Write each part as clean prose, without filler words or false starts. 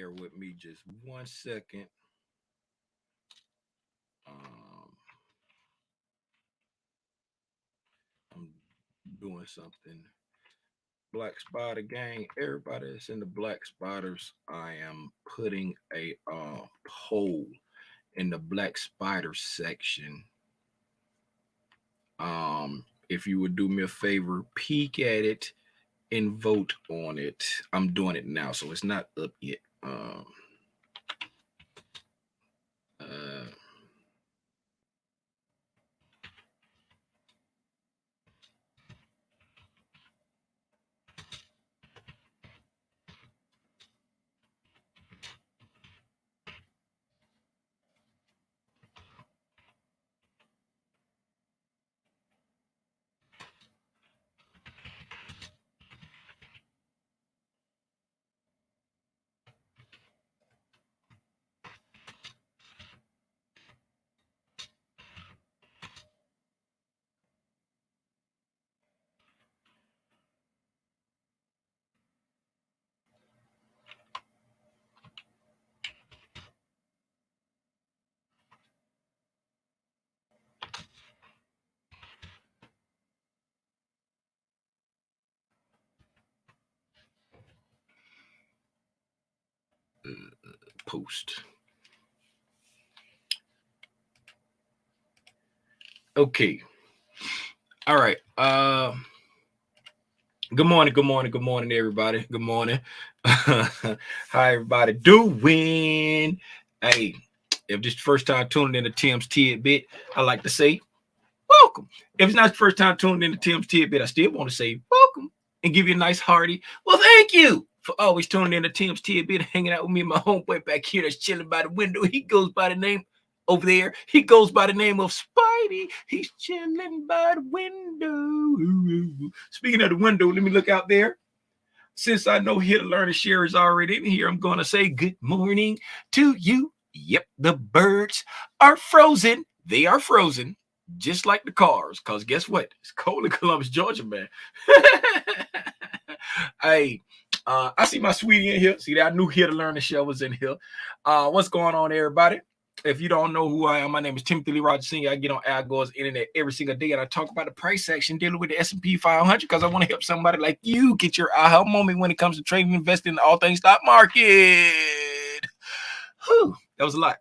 Bear with me just 1 second. Um, I'm doing something. Black Spider Gang, everybody that's in the Black Spiders, I am putting a poll in the Black Spider section. If you would do me a favor, peek at it and vote on it. I'm doing it now, so it's not up yet. Uh, Post. Okay. All right. Good morning, everybody. Good morning. How everybody doing? Hey, if this is the first time tuning in to Tim's Tidbit, I like to say welcome. If it's not the first time tuning in to Tim's Tidbit, I still want to say welcome and give you a nice hearty, well, thank you for always tuning in to Tim's Tidbit, hanging out with me and my homeboy back here that's chilling by the window. He goes by the name over there. He goes by the name of Spidey. He's chilling by the window. Speaking of the window, let me look out there. Since I know Here to Learn and Share is already in here, I'm going to say good morning to you. Yep, the birds are frozen. They are frozen, just like the cars, because guess what? It's cold in Columbus, Georgia, man. Hey, I see my sweetie in here. See that? I knew Here to Learn and Share was in here. What's going on, everybody? If you don't know who I am, my name is Timothy Lee Rogers Sr. I get on Algo's internet every single day, and I talk about the price action dealing with the S&P 500 because I want to help somebody like you get your aha moment when it comes to trading, investing in all things stock market. Whew, that was a lot.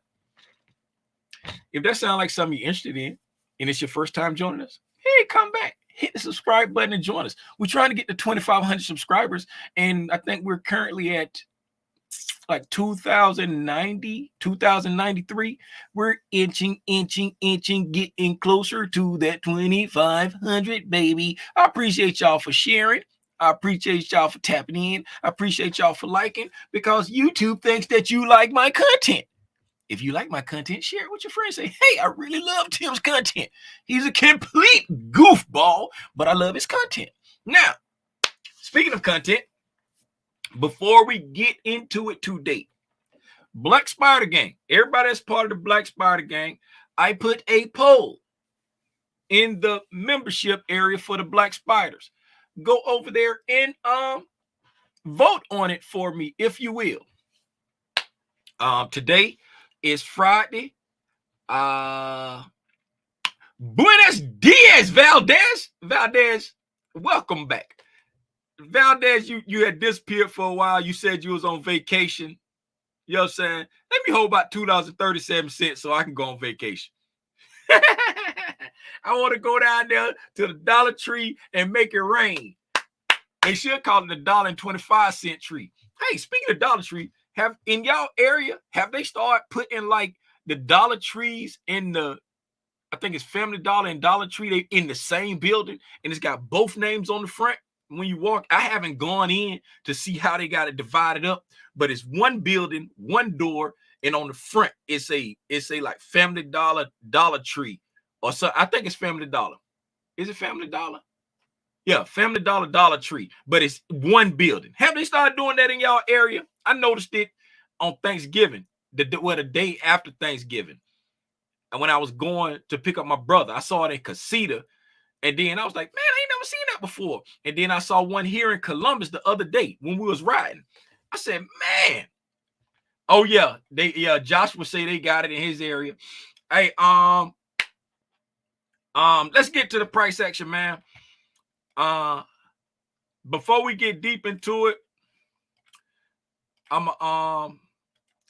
If that sounds like something you're interested in, and it's your first time joining us, hey, come back. Hit the subscribe button and join us. We're trying to get to 2,500 subscribers, and I think we're currently at like 2090, 2093. We're inching, getting closer to that 2,500, baby. I appreciate y'all for sharing. I appreciate y'all for tapping in. I appreciate y'all for liking, because YouTube thinks that you like my content. If you like my content, share it with your friends. Say, hey, I really love Tim's content. He's a complete goofball, but I love his content. Now, speaking of content, before we get into it today, Black Spider Gang, everybody that's part of the Black Spider Gang, I put a poll in the membership area for the Black Spiders. Go over there and vote on it for me, if you will. Today is Friday. Buenos dias, Valdez, welcome back. Valdez, you had disappeared for a while. You said you was on vacation. You know what I'm saying? Let me hold about $2.37 so I can go on vacation. I want to go down there to the Dollar Tree and make it rain. They should call it the $1.25 tree. Hey, speaking of Dollar Tree, have in y'all area, have they started putting like the Dollar Trees in the, I think it's Family Dollar and Dollar Tree, they in the same building, and it's got both names on the front. When you walk, I haven't gone in to see how they got it divided up, but it's one building, one door, and on the front it's a like Family Dollar, Dollar Tree, or so. I think it's Family Dollar. Is it Family Dollar? Yeah, Family Dollar, Dollar Tree, but it's one building. Have they started doing that in y'all area? I noticed it on Thanksgiving, the day after Thanksgiving, and when I was going to pick up my brother, I saw it in Casita. And then I was like, man, I ain't never seen that before. And then I saw one here in Columbus the other day when we was riding. I said, man, Oh yeah, Josh would say they got it in his area. Hey, let's get to the price action, man. Before we get deep into it, I'm gonna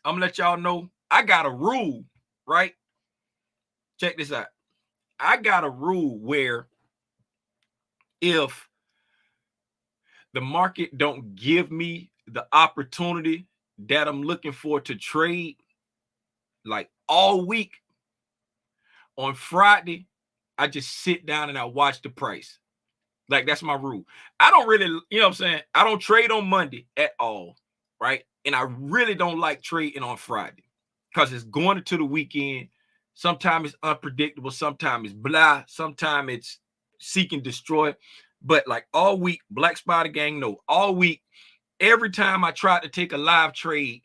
let y'all know I got a rule, right? Check this out. I got a rule where if the market don't give me the opportunity that I'm looking for to trade, like all week, on Friday, I just sit down and I watch the price. Like, that's my rule. I don't really, you know what I'm saying? I don't trade on Monday at all, right? And I really don't like trading on Friday because it's going into the weekend. Sometimes it's unpredictable. Sometimes it's blah. Sometimes it's seek and destroy. But like all week, Black Spider Gang, no, all week, every time I tried to take a live trade,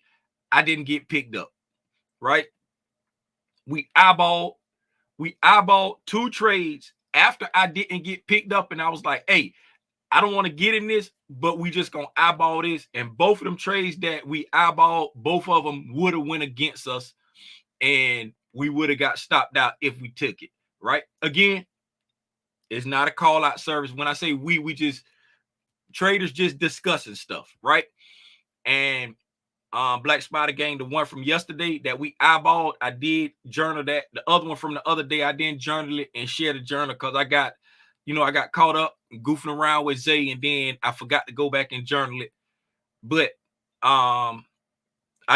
I didn't get picked up, right? We eyeballed 2 trades after I didn't get picked up, and I was like, hey, I don't want to get in this, but we just gonna eyeball this. And both of them trades that we eyeballed, both of them would have went against us, and we would have got stopped out if we took it, right? Again, it's not a call out service. When I say we just traders just discussing stuff, right? And Black Spider Gang, the one from yesterday that we eyeballed, I did journal that. The other one from the other day, I didn't journal it and share the journal because I got caught up goofing around with Zay, and then I forgot to go back and journal it. But I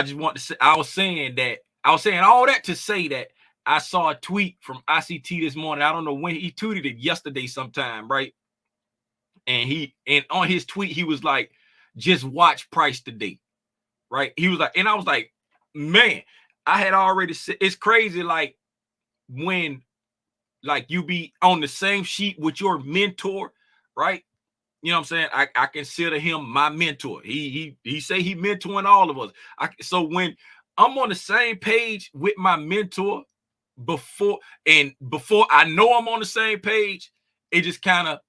just want to say, I was saying all that to say that I saw a tweet from ICT this morning. I don't know when he tweeted it, yesterday sometime, right? And on his tweet, he was like, just watch price today. Right. He was like, and I was like, man, I had already said, it's crazy. Like when, like, you be on the same sheet with your mentor, right? You know what I'm saying? I consider him my mentor. He say he mentoring all of us. So when I'm on the same page with my mentor before I know I'm on the same page, it just kind of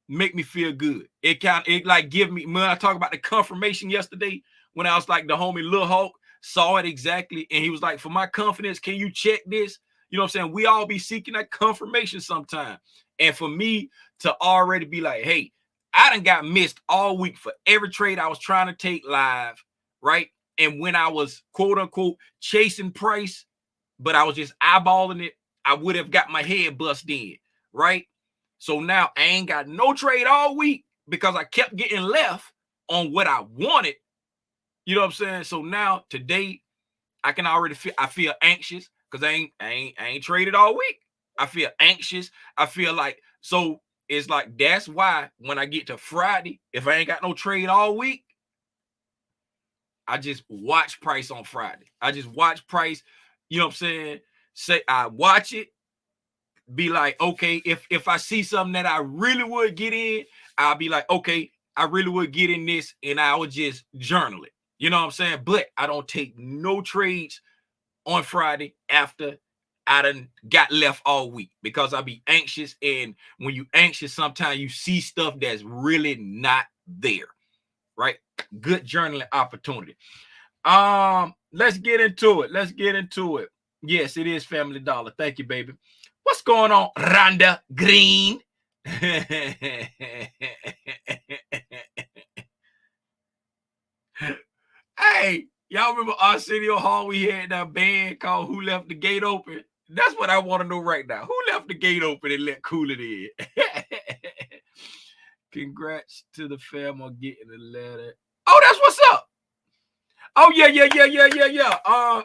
make me feel good. It like give me, when I talk about the confirmation yesterday, when I was like, the homie Lil Hulk saw it exactly, and he was like, for my confidence, can you check this? You know what I'm saying? We all be seeking that confirmation sometime. And for me to already be like, hey, I done got missed all week for every trade I was trying to take live, right? And when I was quote unquote chasing price, but I was just eyeballing it, I would have got my head bust in, right? So now I ain't got no trade all week because I kept getting left on what I wanted. You know what I'm saying? So now today I can already feel anxious because I ain't traded all week. I feel anxious. I feel like, so it's like, that's why when I get to Friday, if I ain't got no trade all week, I just watch price on Friday. I just watch price. You know what I'm saying? Say I watch it, be like, okay, if I see something that I really would get in, I'll be like, okay, I really would get in this, and I would just journal it. You know what I'm saying? But I don't take no trades on Friday after I done got left all week because I be anxious. And when you anxious, sometimes you see stuff that's really not there, right? Good journaling opportunity. Let's get into it. Yes, it is Family Dollar. Thank you, baby. What's going on, Rhonda Green? Hey, y'all remember Arsenio Hall? We had that band called Who Left the Gate Open? That's what I want to know right now. Who left the gate open and let Cool It in? Congrats to the fam on getting the letter. Oh, that's what's up. Oh, yeah.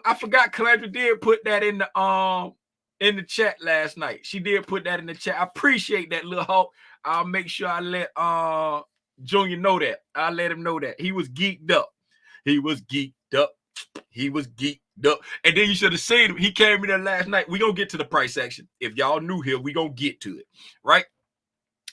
I forgot Calandra did put that in the chat last night. She did put that in the chat. I appreciate that, Lil Hulk. I'll make sure I let Junior know that. I'll let him know that. He was geeked up. He was geeked up. And then you should have seen him. He came in there last night. We're going to get to the price action. If y'all new here, we're going to get to it, right?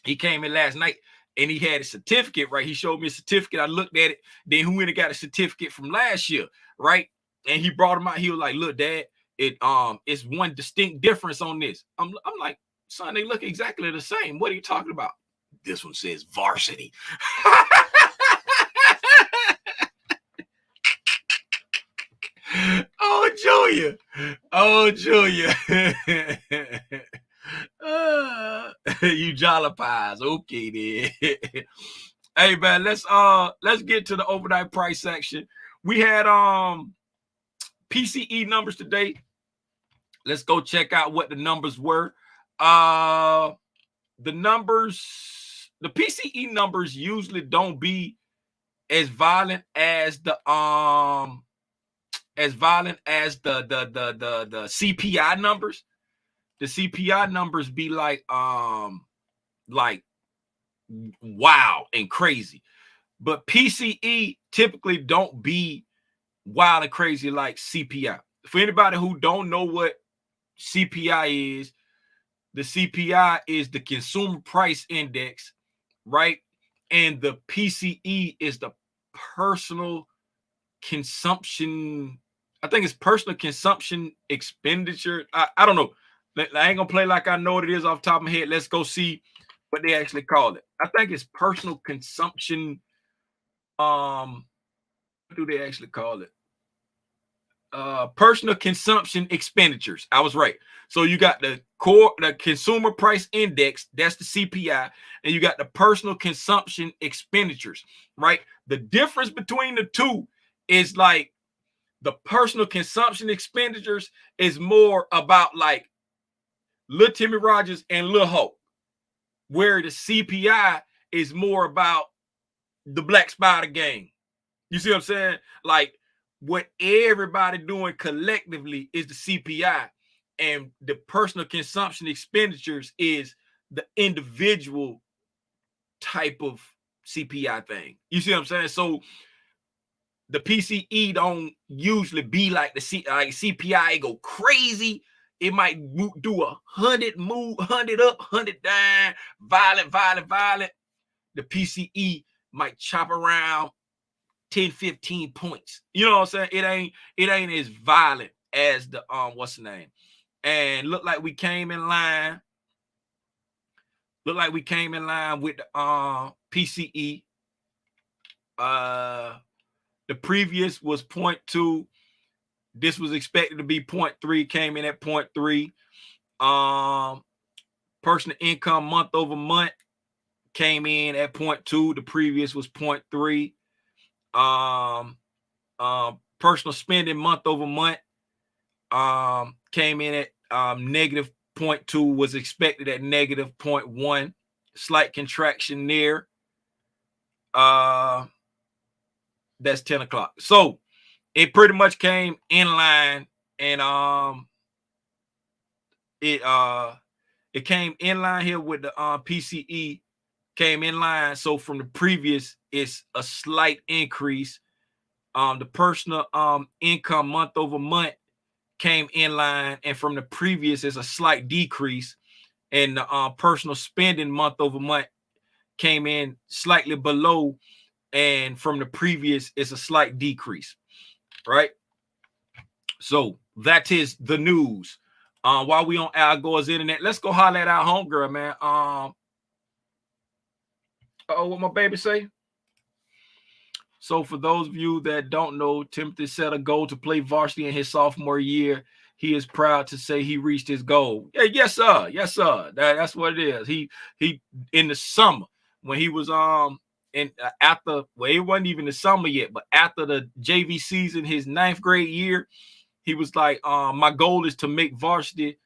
He came in last night and he had a certificate, right? He showed me a certificate. I looked at it. Then who went and got a certificate from last year, right? And he brought him out. He was like, look, Dad, it's one distinct difference on this. I'm like, son, they look exactly the same. What are you talking about? This one says varsity. Julia. Oh, Julia. You jolly pies. Okay, then. Hey, man, let's get to the overnight price section. We had PCE numbers today. Let's go check out what the numbers were. The PCE numbers usually don't be as violent as the CPI numbers. The CPI numbers be like wow and crazy, but PCE typically don't be wild and crazy like CPI. For anybody who don't know what CPI is, the CPI is the consumer price index, right? And the PCE is the personal consumption. I think it's personal consumption expenditure. I don't know. I ain't gonna play like I know what it is off the top of my head. Let's go see what they actually call it. I think it's personal consumption. What do they actually call it? Personal consumption expenditures. I was right. So you got the consumer price index, that's the CPI, and you got the personal consumption expenditures, right? The difference between the two is like the personal consumption expenditures is more about like Lil Timmy Rogers and Lil Hope, where the CPI is more about the Black Spider Gang. You see what I'm saying? Like what everybody doing collectively is the CPI, and the personal consumption expenditures is the individual type of CPI thing. You see what I'm saying? So the PCE don't usually be like the CPI go crazy. It might do 100 move, 100 up, 100 down, violent. The PCE might chop around 10, 15 points. You know what I'm saying? It ain't as violent as the what's the name? And look like we came in line. Look like we came in line with the PCE. The previous was 0.2. This was expected to be 0.3, came in at 0.3. Personal income month over month came in at 0.2. The previous was 0.3. Personal spending month over month came in at negative 0.2, was expected at negative 0.1. Slight contraction there. That's 10 o'clock. So it pretty much came in line, and it came in line here with the PCE, came in line. So from the previous, it's a slight increase. The personal income month over month came in line, and from the previous is a slight decrease. And the personal spending month over month came in slightly below, and from the previous is a slight decrease, right? So that is the news. While we on Al Gore's internet, let's go holler at our homegirl, man. What my baby say? So for those of you that don't know, Timothy set a goal to play varsity in his sophomore year. He is proud to say he reached his goal. Yeah, yes, sir. Yes, sir. That's what it is. He in the summer when he was after, well, it wasn't even the summer yet, but after the JV season, his 9th grade year, he was like, my goal is to make varsity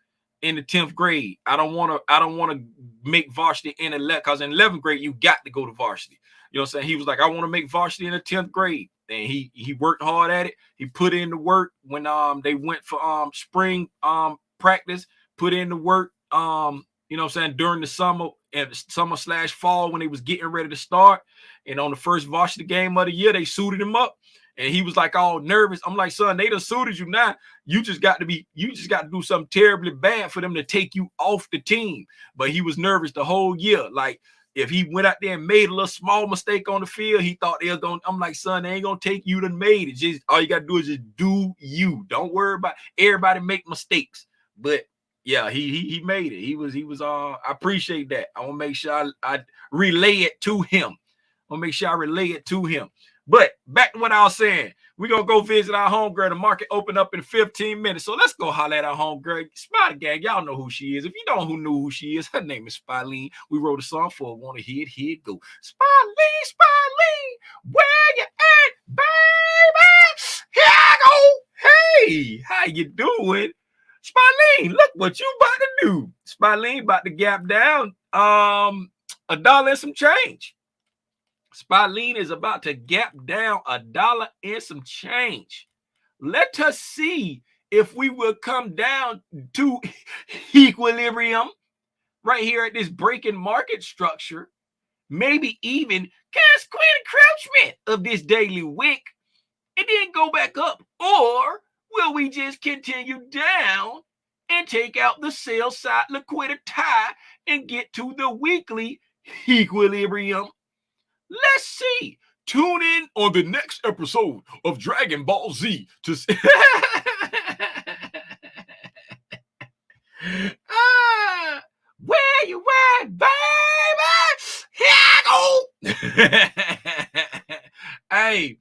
in the 10th grade. I don't want to make varsity in 11th, because in 11th grade you got to go to varsity. You know what I'm saying? He was like, I want to make varsity in the 10th grade. And he worked hard at it. He put in the work when they went for spring practice, put in the work you know what I'm saying, during the summer and summer/fall when they was getting ready to start. And on the first varsity game of the year, they suited him up. And he was like all nervous. I'm like, son, they done suited you now. You just got to do something terribly bad for them to take you off the team. But he was nervous the whole year. Like, if he went out there and made a little small mistake on the field, he thought they were going. I'm like, son, they ain't gonna take you to made it. Just all you gotta do is just do you. Don't worry about everybody make mistakes. But yeah, he made it. He was I appreciate that. I want to make sure I relay it to him. I want to make sure I relay it to him. But back to what I was saying. We're going to go visit our homegirl. The market open up in 15 minutes. So let's go holler at our homegirl. Spider Gang, y'all know who she is. If you don't know who she is, her name is Spyleen. We wrote a song for her. Want to hear it? Here it go. Spyleen, Spyleen, where you at, baby? Here I go. Hey, how you doing? Spyleen, look what you about to do. Spyleen about to gap down $1 and some change. Spyleen is about to gap down $1 and some change. Let us see if we will come down to equilibrium right here at this breaking market structure. Maybe even cast encroachment of this daily wick and then go back up. Or will we just continue down and take out the sell side liquidity and get to the weekly equilibrium? Let's see. Tune in on the next episode of Dragon Ball Z to see. Where you at, baby? Here I go. Hey,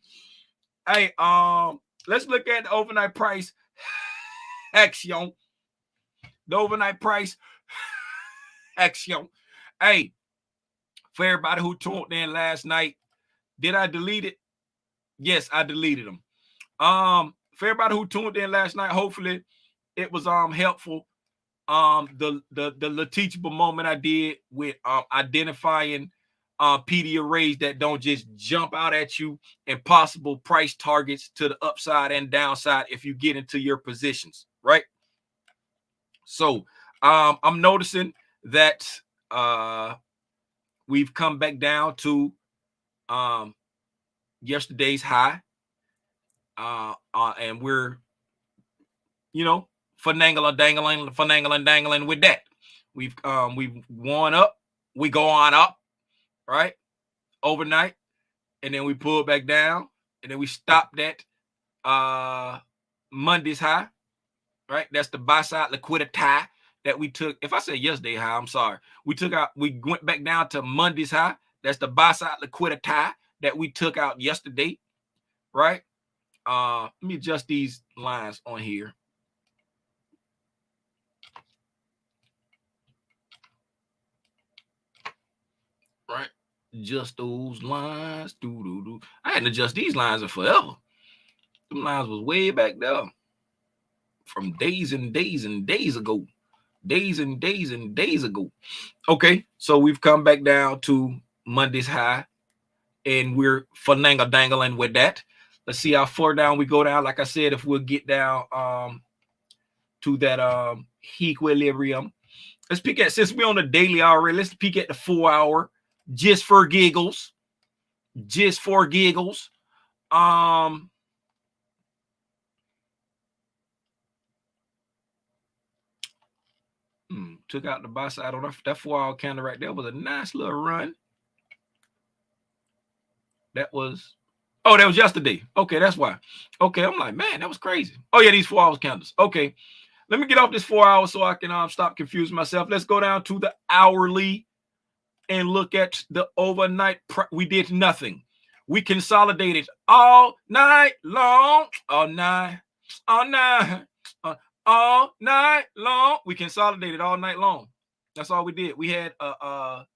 let's look at the overnight price action. The overnight price action. Hey, for everybody who tuned in last night, did I delete it? Yes, I deleted them. For everybody who tuned in last night, hopefully it was helpful. The teachable moment I did with identifying PD arrays that don't just jump out at you and possible price targets to the upside and downside if you get into your positions, right? So I'm noticing that we've come back down to yesterday's high, and we're, dangling with that. We've won up, we go on up, right, overnight, and then we pull back down, and then we stopped at Monday's high, right? That's the buy side liquidity that we took. If I say yesterday high, I'm sorry. We went back down to Monday's high. That's the buy side liquidity that we took out yesterday, right? Let me adjust these lines on here. Right, just those lines. I hadn't adjusted these lines in forever. Them lines was way back there, from days and days and days ago. Okay, so we've come back down to Monday's high, and we're dangling with that. Let's see how far down we go down. Like I said, if we'll get down to that equilibrium. Let's peek at, since we're on the daily already, let's peek at the 4 hour. Just for giggles. Took out the buy side on that 4 hour candle right there. Was a nice little run. That was yesterday. Okay, that's why. Okay, I'm like, man, that was crazy. Oh yeah, these 4 hours candles. Okay, let me get off this 4 hours so I can stop confusing myself. Let's go down to the hourly and look at the overnight. We did nothing. We consolidated all night long. All night long. We consolidated all night long. That's all we did. We had a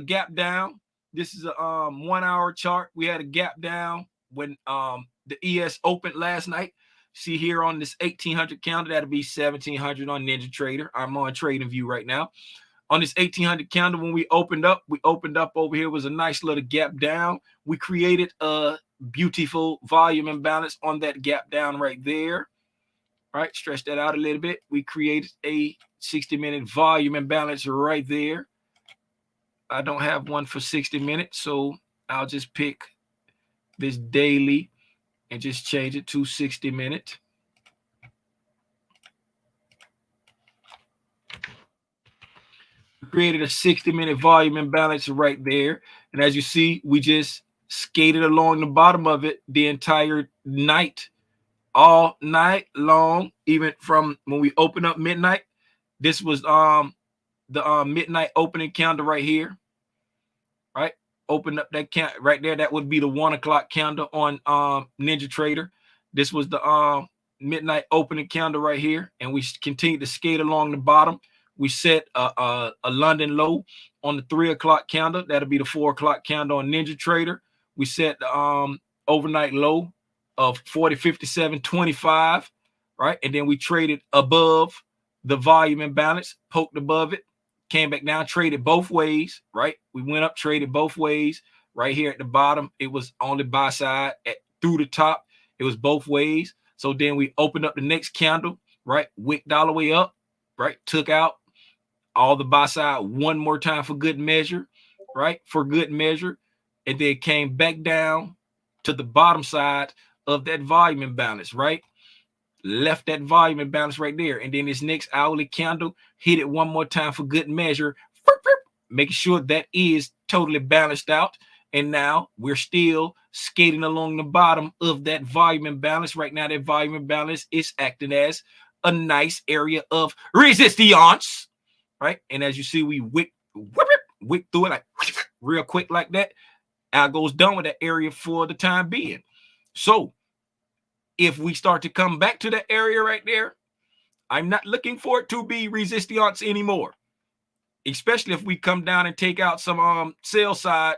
gap down. This is a 1 hour chart. We had a gap down when the ES opened last night. See here on this 1800 counter, that'll be 1700 on Ninja Trader. I'm on Trading View right now. On this 1800 candle, when we opened up over here, was a nice little gap down. We created a beautiful volume imbalance on that gap down right there. All right, stretch that out a little bit. We created a 60-minute volume imbalance right there. I don't have one for 60 minutes, so I'll just pick this daily and just change it to 60 minutes. Created a 60-minute volume imbalance right there. And as you see, we just skated along the bottom of it the entire night, all night long, even from when we opened up midnight. This was the midnight opening candle right here, right? Open up that count right there. That would be the 1 o'clock candle on Ninja Trader. This was the midnight opening candle right here, and we continued to skate along the bottom. We set a London low on the 3 o'clock candle. That'll be the 4 o'clock candle on Ninja Trader. We set the overnight low of 40.57.25, right? And then we traded above the volume imbalance, poked above it, came back down, traded both ways, right? We went up, traded both ways. Right here at the bottom, it was on the buy side. Through the top, it was both ways. So then we opened up the next candle, right? Wicked all the way up, right? Took out all the buy side one more time for good measure, right? For good measure. And then came back down to the bottom side of that volume imbalance, right? Left that volume imbalance right there. And then this next hourly candle hit it one more time for good measure, making sure that is totally balanced out. And now we're still skating along the bottom of that volume imbalance. Right now, that volume imbalance is acting as a nice area of resistance, right? And as you see, we wick through it like real quick like that. Algo's done with that area for the time being. So if we start to come back to that area right there, I'm not looking for it to be resistance anymore, especially if we come down and take out some sell side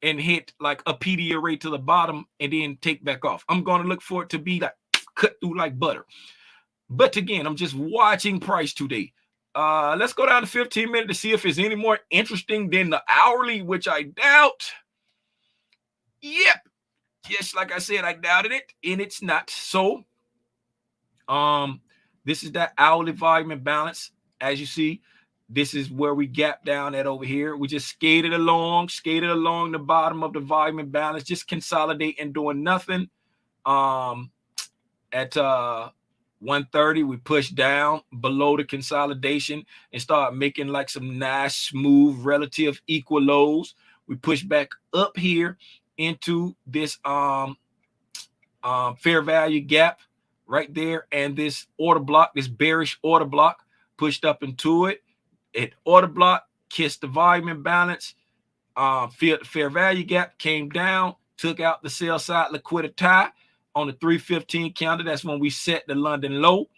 and hit like a PD array to the bottom and then take back off. I'm going to look for it to be like cut through like butter. But again, I'm just watching price today. Let's go down to 15 minutes to see if it's any more interesting than the hourly, which I doubt. Yep. Yes, like I said, I doubted it, and it's not. So, this is that hourly volume imbalance. As you see, this is where we gap down at over here. We just skated along the bottom of the volume imbalance, just consolidating, doing nothing. At 130, we pushed down below the consolidation and start making like some nice, smooth, relative equal lows. We push back up here into this fair value gap right there, and this order block, this bearish order block, pushed up into it. It order block, kissed the volume imbalance, fair value gap, came down, took out the sell side liquidity on the 315 candle. That's when we set the London low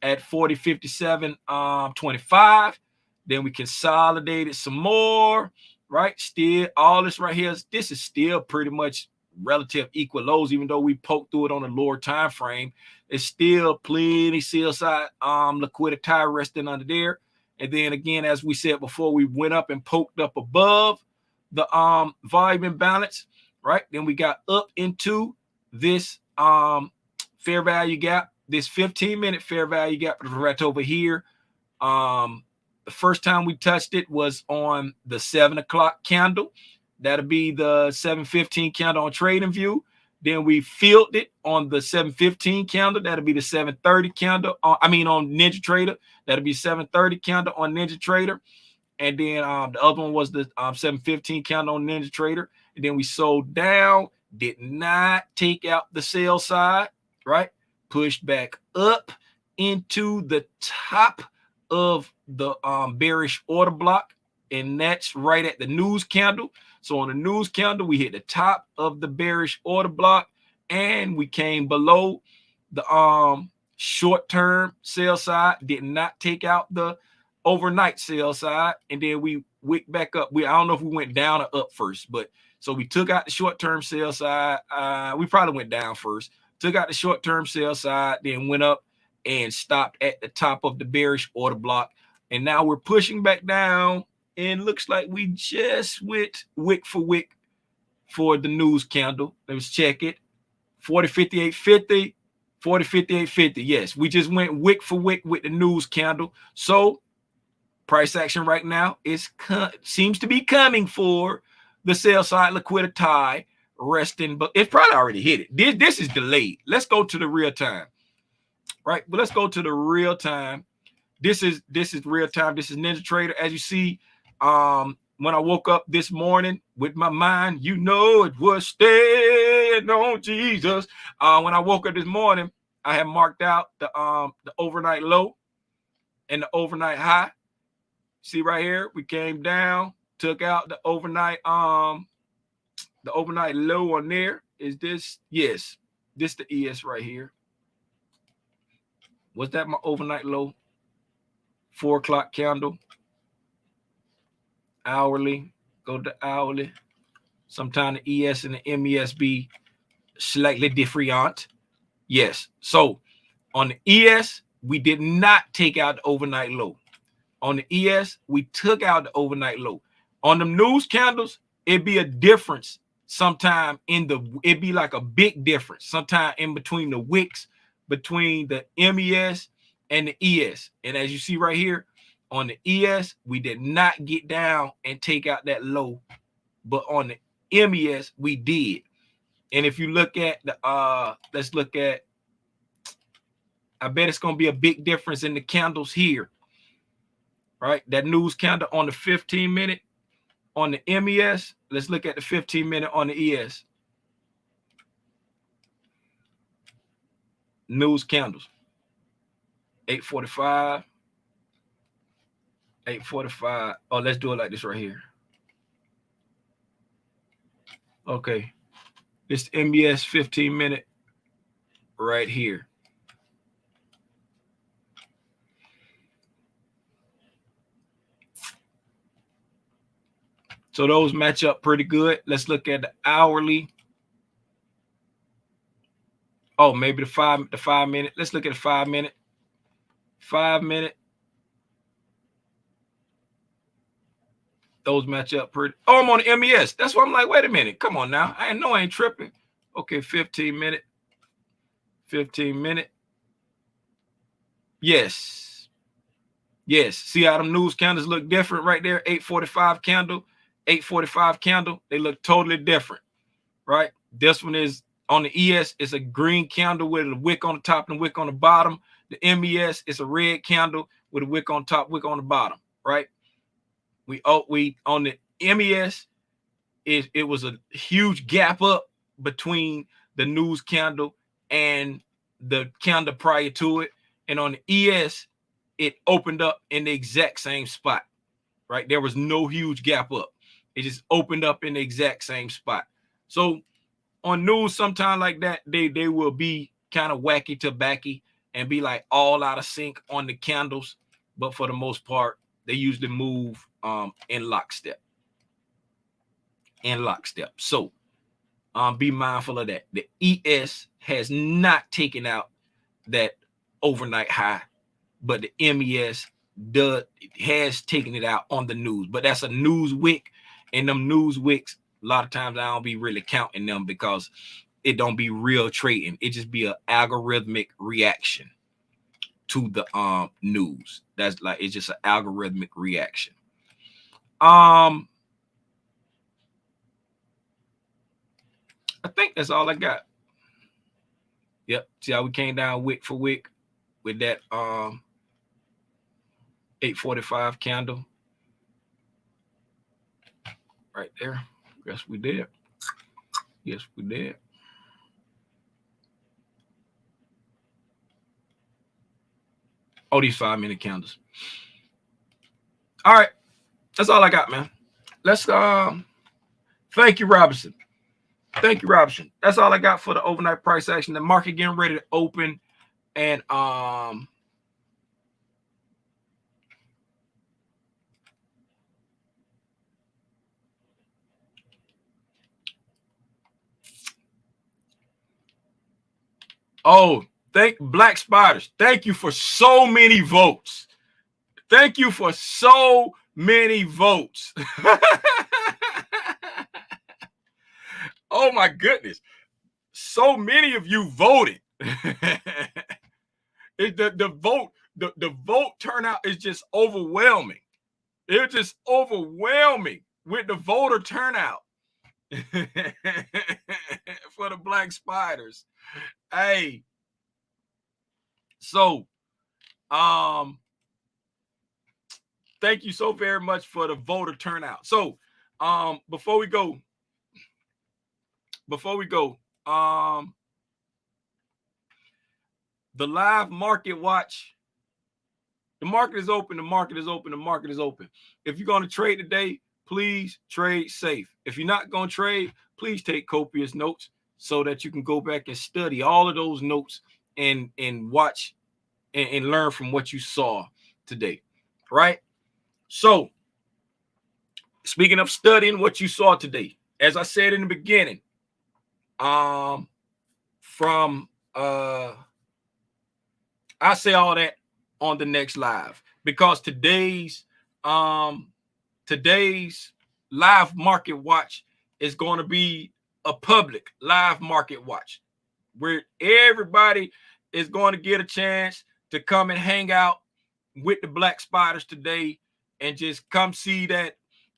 at 40.57.25. Then we consolidated some more, right? Still, all this right here, this is still pretty much relative equal lows, even though we poked through it on a lower time frame. It's still plenty sell side liquidity resting under there. And then again, as we said before, we went up and poked up above the volume imbalance, right? Then we got up into this fair value gap, this 15-minute fair value gap right over here. The first time we touched it was on the 7 o'clock candle. That'll be the 7:15 candle on TradingView. Then we filled it on the 7:15 candle. That'll be the 7:30 candle. On Ninja Trader. That'll be 7:30 candle on Ninja Trader. And then the other one was the 7:15 candle on Ninja Trader. And then we sold down, did not take out the sell side, right? Pushed back up into the top of the bearish order block. And that's right at the news candle. So on the news candle, we hit the top of the bearish order block, and we came below the short-term sell side, did not take out the overnight sell side, and then we wicked back up. I don't know if we went down or up first, but so we took out the short-term sell side. We probably went down first, took out the short-term sell side, then went up and stopped at the top of the bearish order block. And now we're pushing back down. And looks like we just went wick for wick for the news candle. Let's check it. 40.58.50, 40.58.50. Yes, we just went wick for wick with the news candle. So price action right now seems to be coming for the sell side liquidity resting, but it's probably already hit it. This is delayed. Let's go to the real time, right? But let's go to the real time. This is real time. This is Ninja Trader. As you see, when I woke up this morning with my mind, it was staying on Jesus. When I woke up this morning, I had marked out the overnight low and the overnight high. See right here, we came down, took out the overnight The overnight low on there is this. Yes, this the ES right here. Was that my overnight low? 4 o'clock candle. Hourly. Go to hourly. Sometimes the ES and the MES be slightly different. Yes. So on the ES, we did not take out the overnight low. On the ES, we took out the overnight low. On the news candles, it'd be a difference sometime it'd be like a big difference sometime in between the wicks, between the MES and the ES. And as you see right here, on the ES, we did not get down and take out that low, but on the MES, we did. And if you look at the, let's look at, I bet it's going to be a big difference in the candles here. Right, that news candle on the 15-minute on the MES. Let's look at the 15-minute on the ES. News candles. 8:45. 8:45. Oh, let's do it like this right here. Okay, this MES 15-minute right here. So those match up pretty good. Let's look at the hourly. Oh, maybe the 5-minute. Let's look at the 5-minute. 5-minute. Those match up pretty. Oh, I'm on the MES. That's why I'm like, wait a minute. Come on now. I know I ain't tripping. Okay, 15-minute. 15-minute. Yes. Yes. See how them news candles look different right there? 8:45 candle. 8:45 candle. They look totally different. Right? This one is on the ES. It's a green candle with a wick on the top and a wick on the bottom. The MES is a red candle with a wick on top, wick on the bottom. Right? We on the MES, it was a huge gap up between the news candle and the candle prior to it. And on the ES, it opened up in the exact same spot. Right? There was no huge gap up. It just opened up in the exact same spot. So on news, sometime like that, they will be kind of wacky to backy and be like all out of sync on the candles. But for the most part, they usually move in lockstep. In lockstep. So be mindful of that. The ES has not taken out that overnight high, but the MES has taken it out on the news. But that's a news wick, and them news wicks, a lot of times I don't be really counting them because it don't be real trading. It just be an algorithmic reaction to the news. That's like, it's just an algorithmic reaction. I think that's all I got. Yep. See how we came down wick for wick with that 8:45 candle right there. Yes, we did. Yes, we did. Oh, these 5-minute candles. All right. That's all I got, man. Let's thank you, Robinson. Thank you, Robinson. That's all I got for the overnight price action. The market getting ready to open, and oh, thank Black Spiders. Thank you for so many votes. Thank you for so many votes. Oh my goodness. So many of you voted. The vote turnout is just overwhelming. It's just overwhelming with the voter turnout for the Black Spiders. Hey, so thank you so very much for the voter turnout. So before we go, the live market watch. The market is open. The market is open. The market is open. If you're going to trade today, please trade safe. If you're not going to trade, please take copious notes so that you can go back and study all of those notes and watch and learn from what you saw today, right? So, speaking of studying what you saw today, as I said in the beginning, I say all that on the next live, because today's live market watch is going to be a public live market watch where everybody is going to get a chance to come and hang out with the Black Spiders today and just come see that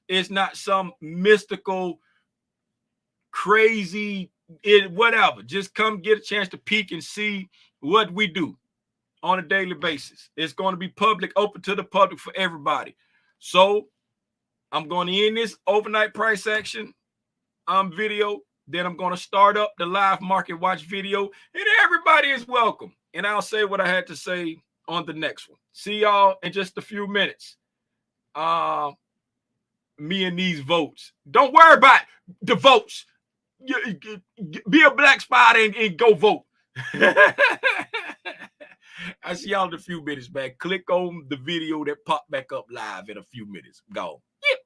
it's not some mystical, crazy, whatever. Just come get a chance to peek and see what we do on a daily basis. It's going to be public, open to the public for everybody. So I'm going to end this overnight price action video. Then I'm going to start up the live market watch video, and everybody is welcome. And I'll say what I had to say on the next one. See y'all in just a few minutes. Me and these votes. Don't worry about the votes. Be a Black Spider and go vote. I see y'all in a few minutes back. Click on the video that popped back up live in a few minutes. Go. Yeah.